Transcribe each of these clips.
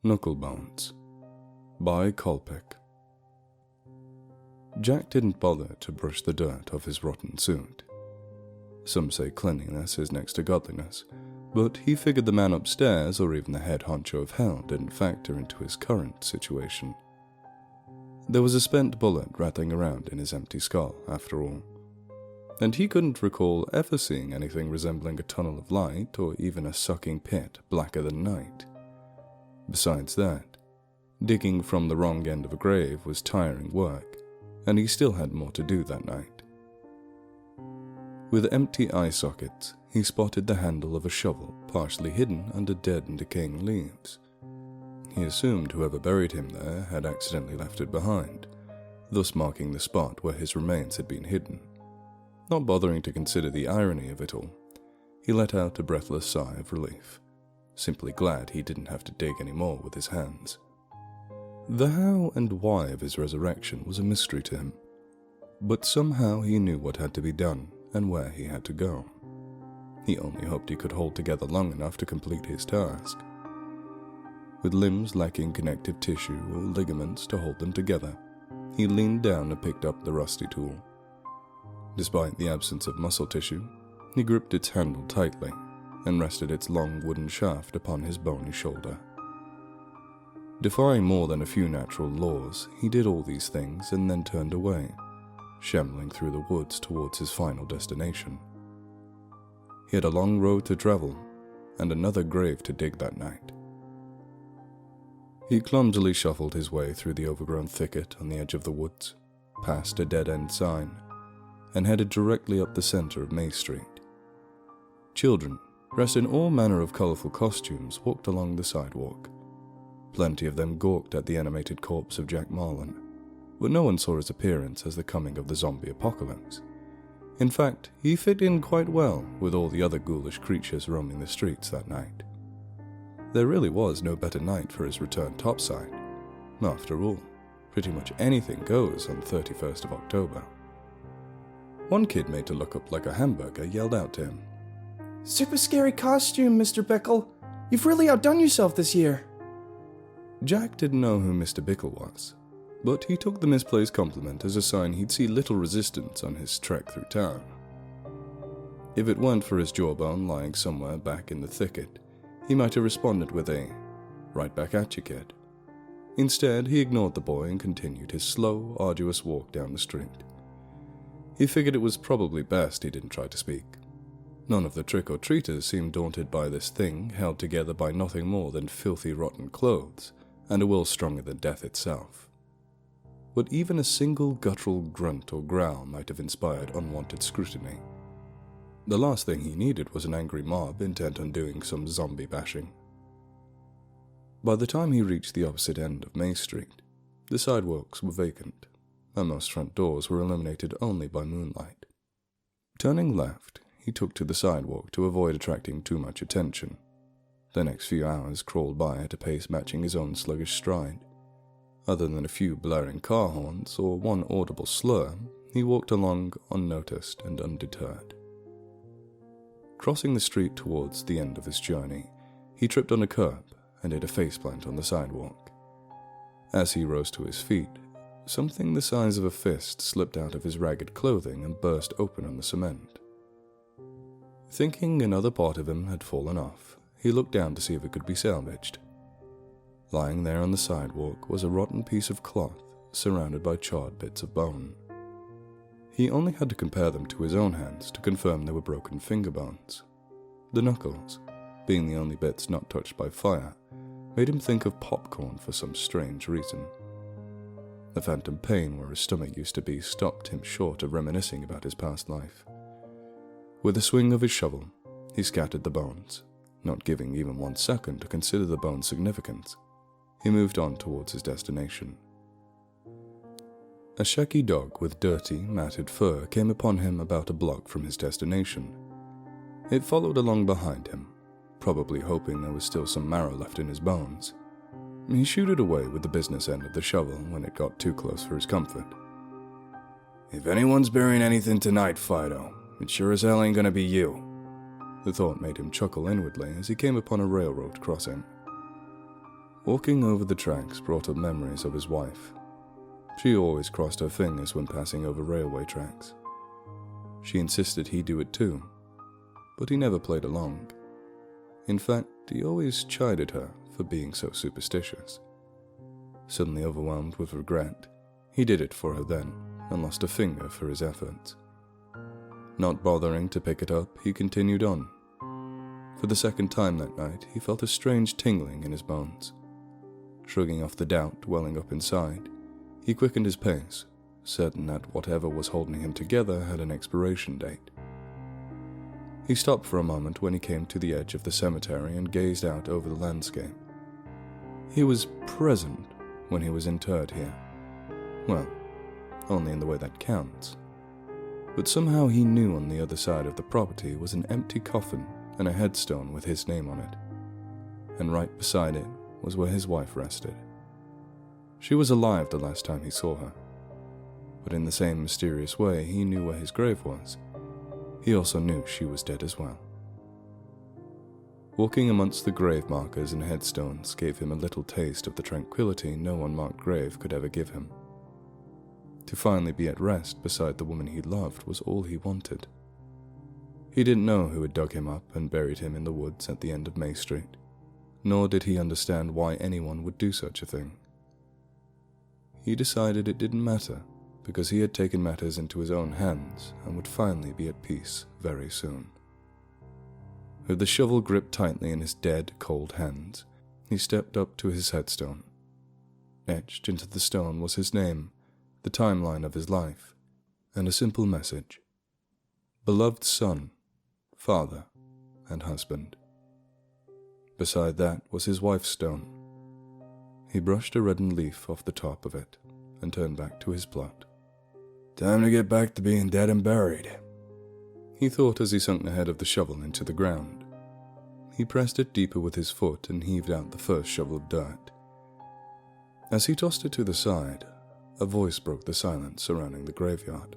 Knuckle Bones by Kolpic. Jack didn't bother to brush the dirt off his rotten suit. Some say cleanliness is next to godliness, but he figured the man upstairs or even the head honcho of hell didn't factor into his current situation. There was a spent bullet rattling around in his empty skull, after all, and he couldn't recall ever seeing anything resembling a tunnel of light or even a sucking pit blacker than night. Besides that, digging from the wrong end of a grave was tiring work, and he still had more to do that night. With empty eye sockets, he spotted the handle of a shovel partially hidden under dead and decaying leaves. He assumed whoever buried him there had accidentally left it behind, thus marking the spot where his remains had been hidden. Not bothering to consider the irony of it all, he let out a breathless sigh of relief, simply glad he didn't have to dig anymore with his hands. The how and why of his resurrection was a mystery to him, but somehow he knew what had to be done and where he had to go. He only hoped he could hold together long enough to complete his task. With limbs lacking connective tissue or ligaments to hold them together, he leaned down and picked up the rusty tool. Despite the absence of muscle tissue, he gripped its handle tightly and rested its long wooden shaft upon his bony shoulder. Defying more than a few natural laws, he did all these things and then turned away, shambling through the woods towards his final destination. He had a long road to travel and another grave to dig that night. He clumsily shuffled his way through the overgrown thicket on the edge of the woods, past a dead-end sign, and headed directly up the center of May Street. Children, dressed in all manner of colorful costumes, walked along the sidewalk. Plenty of them gawked at the animated corpse of Jack Marlin, but no one saw his appearance as the coming of the zombie apocalypse. In fact, he fit in quite well with all the other ghoulish creatures roaming the streets that night. There really was no better night for his return topside. After all, pretty much anything goes on the 31st of October. One kid made to look up like a hamburger yelled out to him, "Super scary costume, Mr. Bickle. You've really outdone yourself this year." Jack didn't know who Mr. Bickle was, but he took the misplaced compliment as a sign he'd see little resistance on his trek through town. If it weren't for his jawbone lying somewhere back in the thicket, he might have responded with a, "Right back at you, kid." Instead, he ignored the boy and continued his slow, arduous walk down the street. He figured it was probably best he didn't try to speak. None of the trick-or-treaters seemed daunted by this thing held together by nothing more than filthy, rotten clothes and a will stronger than death itself. But even a single guttural grunt or growl might have inspired unwanted scrutiny. The last thing he needed was an angry mob intent on doing some zombie bashing. By the time he reached the opposite end of May Street, the sidewalks were vacant, and most front doors were illuminated only by moonlight. Turning left, he took to the sidewalk to avoid attracting too much attention. The next few hours crawled by at a pace matching his own sluggish stride. Other than a few blaring car horns or one audible slur, he walked along unnoticed and undeterred. Crossing the street towards the end of his journey, he tripped on a curb and hit a faceplant on the sidewalk. As he rose to his feet, something the size of a fist slipped out of his ragged clothing and burst open on the cement. Thinking another part of him had fallen off, he looked down to see if it could be salvaged. Lying there on the sidewalk was a rotten piece of cloth surrounded by charred bits of bone. He only had to compare them to his own hands to confirm they were broken finger bones. The knuckles, being the only bits not touched by fire, made him think of popcorn for some strange reason. The phantom pain where his stomach used to be stopped him short of reminiscing about his past life. With a swing of his shovel, he scattered the bones, not giving even 1 second to consider the bone's significance. He moved on towards his destination. A shaggy dog with dirty, matted fur came upon him about a block from his destination. It followed along behind him, probably hoping there was still some marrow left in his bones. He shooed it away with the business end of the shovel when it got too close for his comfort. "If anyone's burying anything tonight, Fido, it sure as hell ain't gonna be you." The thought made him chuckle inwardly as he came upon a railroad crossing. Walking over the tracks brought up memories of his wife. She always crossed her fingers when passing over railway tracks. She insisted he do it too, but he never played along. In fact, he always chided her for being so superstitious. Suddenly overwhelmed with regret, he did it for her then, and lost a finger for his efforts. Not bothering to pick it up, he continued on. For the second time that night, he felt a strange tingling in his bones. Shrugging off the doubt welling up inside, he quickened his pace, certain that whatever was holding him together had an expiration date. He stopped for a moment when he came to the edge of the cemetery and gazed out over the landscape. He was present when he was interred here. Well, only in the way that counts. But somehow he knew on the other side of the property was an empty coffin and a headstone with his name on it. And right beside it was where his wife rested. She was alive the last time he saw her. But in the same mysterious way he knew where his grave was. He also knew she was dead as well. Walking amongst the grave markers and headstones gave him a little taste of the tranquility no unmarked grave could ever give him. To finally be at rest beside the woman he loved was all he wanted. He didn't know who had dug him up and buried him in the woods at the end of May Street, nor did he understand why anyone would do such a thing. He decided it didn't matter, because he had taken matters into his own hands and would finally be at peace very soon. With the shovel gripped tightly in his dead, cold hands, he stepped up to his headstone. Etched into the stone was his name, the timeline of his life, and a simple message: beloved son, father, and husband. Beside that was his wife's stone. He brushed a reddened leaf off the top of it and turned back to his plot. Time to get back to being dead and buried, he thought as he sunk the head of the shovel into the ground. He pressed it deeper with his foot and heaved out the first shovel of dirt. As he tossed it to the side, a voice broke the silence surrounding the graveyard.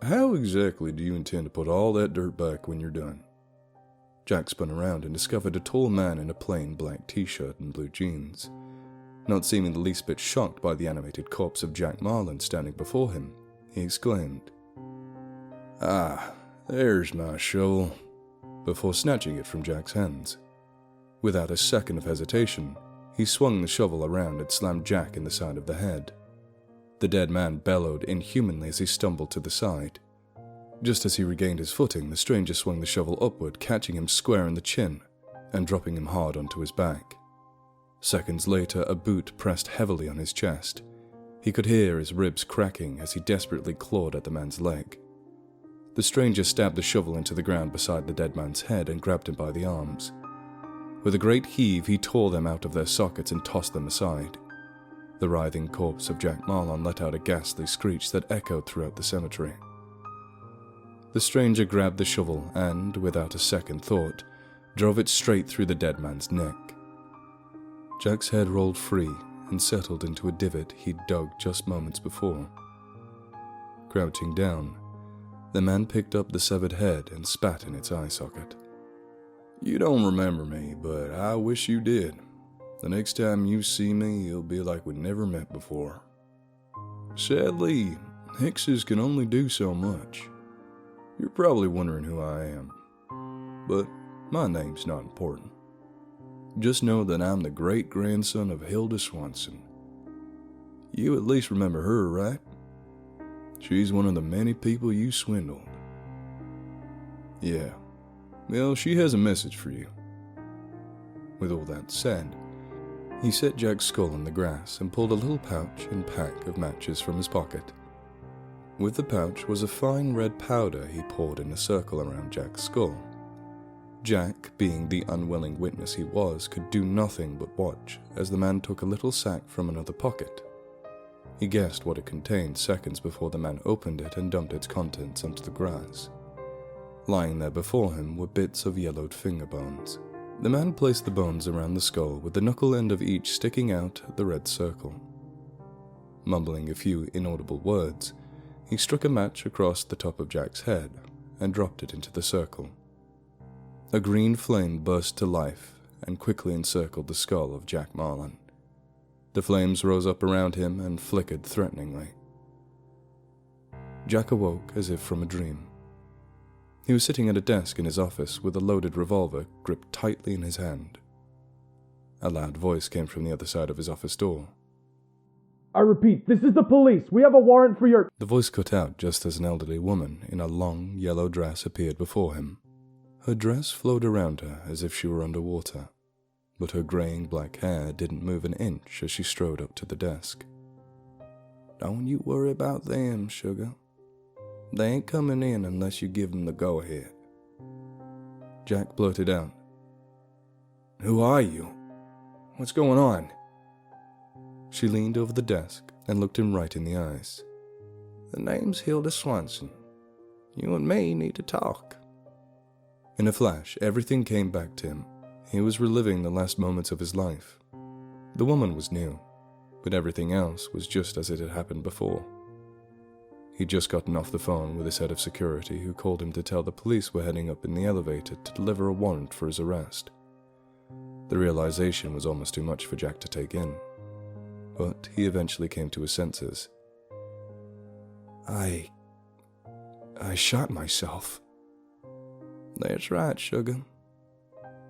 How exactly do you intend to put all that dirt back when you're done? Jack spun around and discovered a tall man in a plain black t-shirt and blue jeans. Not seeming the least bit shocked by the animated corpse of Jack Marlin standing before him, he exclaimed, "Ah, there's my shovel," before snatching it from Jack's hands. Without a second of hesitation, he swung the shovel around and slammed Jack in the side of the head. The dead man bellowed inhumanly as he stumbled to the side. Just as he regained his footing, the stranger swung the shovel upward, catching him square in the chin and dropping him hard onto his back. Seconds later, a boot pressed heavily on his chest. He could hear his ribs cracking as he desperately clawed at the man's leg. The stranger stabbed the shovel into the ground beside the dead man's head and grabbed him by the arms. With a great heave, he tore them out of their sockets and tossed them aside. The writhing corpse of Jack Marlon let out a ghastly screech that echoed throughout the cemetery. The stranger grabbed the shovel and, without a second thought, drove it straight through the dead man's neck. Jack's head rolled free and settled into a divot he'd dug just moments before. Crouching down, the man picked up the severed head and spat in its eye socket. You don't remember me, but I wish you did. The next time you see me, it'll be like we never met before. Sadly, hexes can only do so much. You're probably wondering who I am, but my name's not important. Just know that I'm the great-grandson of Hilda Swanson. You at least remember her, right? She's one of the many people you swindled. Yeah, well, she has a message for you. With all that said, he set Jack's skull in the grass and pulled a little pouch and pack of matches from his pocket. With the pouch was a fine red powder he poured in a circle around Jack's skull. Jack, being the unwilling witness he was, could do nothing but watch as the man took a little sack from another pocket. He guessed what it contained seconds before the man opened it and dumped its contents onto the grass. Lying there before him were bits of yellowed finger bones. The man placed the bones around the skull with the knuckle end of each sticking out the red circle. Mumbling a few inaudible words, he struck a match across the top of Jack's head and dropped it into the circle. A green flame burst to life and quickly encircled the skull of Jack Marlin. The flames rose up around him and flickered threateningly. Jack awoke as if from a dream. He was sitting at a desk in his office with a loaded revolver gripped tightly in his hand. A loud voice came from the other side of his office door. I repeat, this is the police. We have a warrant for your... The voice cut out just as an elderly woman in a long yellow dress appeared before him. Her dress flowed around her as if she were underwater, but her graying black hair didn't move an inch as she strode up to the desk. "Don't you worry about them, sugar. They ain't coming in unless you give them the go-ahead." Jack blurted out, "Who are you? What's going on?" She leaned over the desk and looked him right in the eyes. "The name's Hilda Swanson. You and me need to talk." In a flash, everything came back to him. He was reliving the last moments of his life. The woman was new, but everything else was just as it had happened before. He'd just gotten off the phone with his head of security, who called him to tell the police were heading up in the elevator to deliver a warrant for his arrest. The realization was almost too much for Jack to take in, but he eventually came to his senses. I shot myself." "That's right, sugar.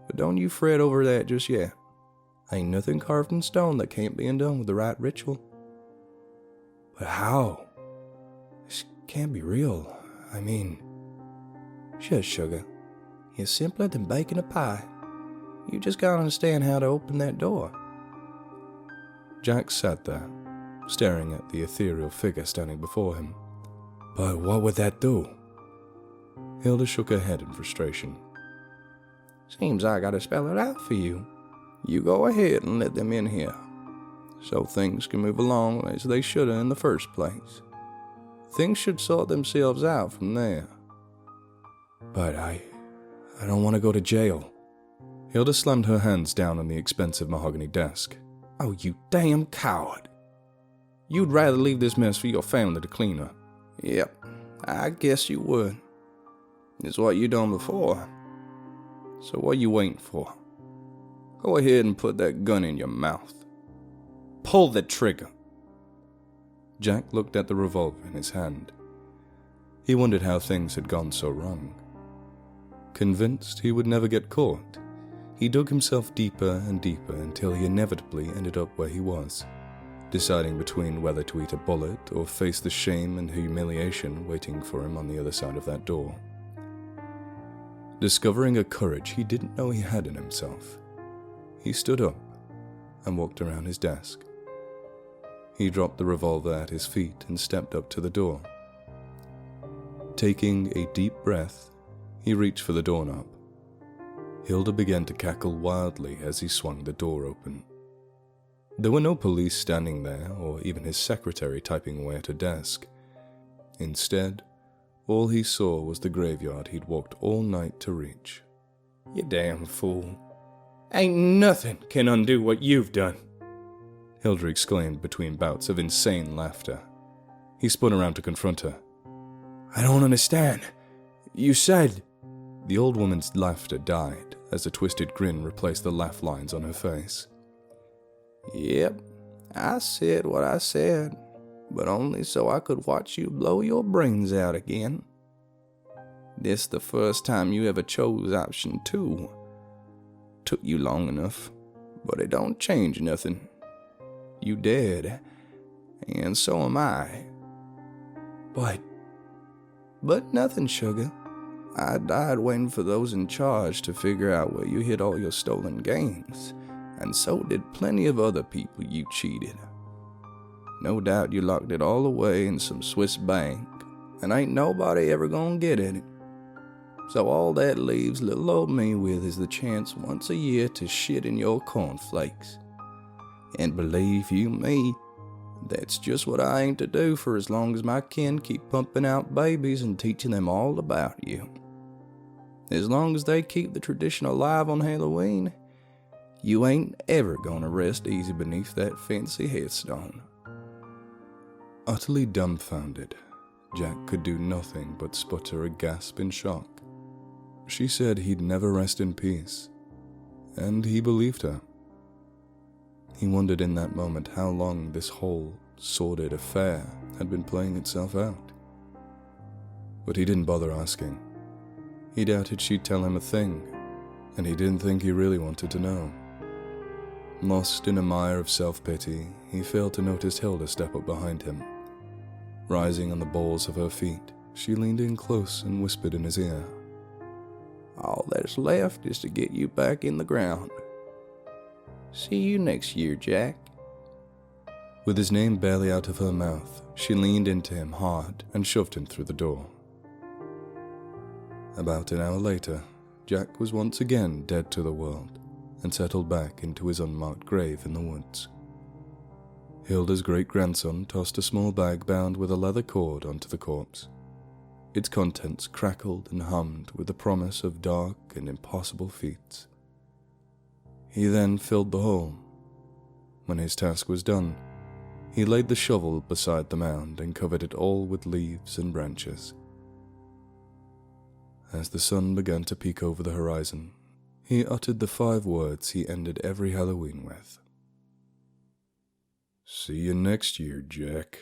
But don't you fret over that just yet. Ain't nothing carved in stone that can't be undone with the right ritual." "But how? This can't be real. I mean..." "Shush, sugar. It's simpler than baking a pie. You just gotta understand how to open that door." Jack sat there, staring at the ethereal figure standing before him. "But what would that do?" Hilda shook her head in frustration. "Seems I gotta spell it out for you. You go ahead and let them in here, so things can move along as they should in the first place. Things should sort themselves out from there." "But I don't want to go to jail." Hilda slammed her hands down on the expensive mahogany desk. "Oh, you damn coward. You'd rather leave this mess for your family to clean up." "Yep, I guess you would. It's what you done before. So what you waiting for? Go ahead and put that gun in your mouth. Pull the trigger." Jack looked at the revolver in his hand. He wondered how things had gone so wrong. Convinced he would never get caught, he dug himself deeper and deeper until he inevitably ended up where he was, deciding between whether to eat a bullet or face the shame and humiliation waiting for him on the other side of that door. Discovering a courage he didn't know he had in himself, he stood up and walked around his desk. He dropped the revolver at his feet and stepped up to the door. Taking a deep breath, he reached for the doorknob. Hilda began to cackle wildly as he swung the door open. There were no police standing there, or even his secretary typing away at a desk. Instead, all he saw was the graveyard he'd walked all night to reach. "You damn fool. Ain't nothing can undo what you've done," Hilda exclaimed between bouts of insane laughter. He spun around to confront her. "I don't understand. You said..." The old woman's laughter died as a twisted grin replaced the laugh lines on her face. "Yep, I said what I said, but only so I could watch you blow your brains out again. This the first time you ever chose option 2. Took you long enough, but it don't change nothing. You dead, and so am I." But nothing, sugar. I died waiting for those in charge to figure out where you hid all your stolen gains, and so did plenty of other people you cheated. No doubt you locked it all away in some Swiss bank, and ain't nobody ever gonna get at it. So all that leaves little old me with is the chance once a year to shit in your cornflakes. And believe you me, that's just what I aim to do for as long as my kin keep pumping out babies and teaching them all about you. As long as they keep the tradition alive on Halloween, you ain't ever gonna rest easy beneath that fancy headstone." Utterly dumbfounded, Jack could do nothing but sputter a gasp in shock. She said he'd never rest in peace, and he believed her. He wondered in that moment how long this whole sordid affair had been playing itself out. But he didn't bother asking. He doubted she'd tell him a thing, and he didn't think he really wanted to know. Lost in a mire of self-pity, he failed to notice Hilda step up behind him. Rising on the balls of her feet, she leaned in close and whispered in his ear. All that's left is to get you back in the ground. See you next year, Jack. With his name barely out of her mouth, she leaned into him hard and shoved him through the door. About an hour later, Jack was once again dead to the world and settled back into his unmarked grave in the woods. Hilda's great-grandson tossed a small bag bound with a leather cord onto the corpse. Its contents crackled and hummed with the promise of dark and impossible feats. He then filled the hole. When his task was done, he laid the shovel beside the mound and covered it all with leaves and branches. As the sun began to peek over the horizon, he uttered the 5 words he ended every Halloween with. See you next year, Jack.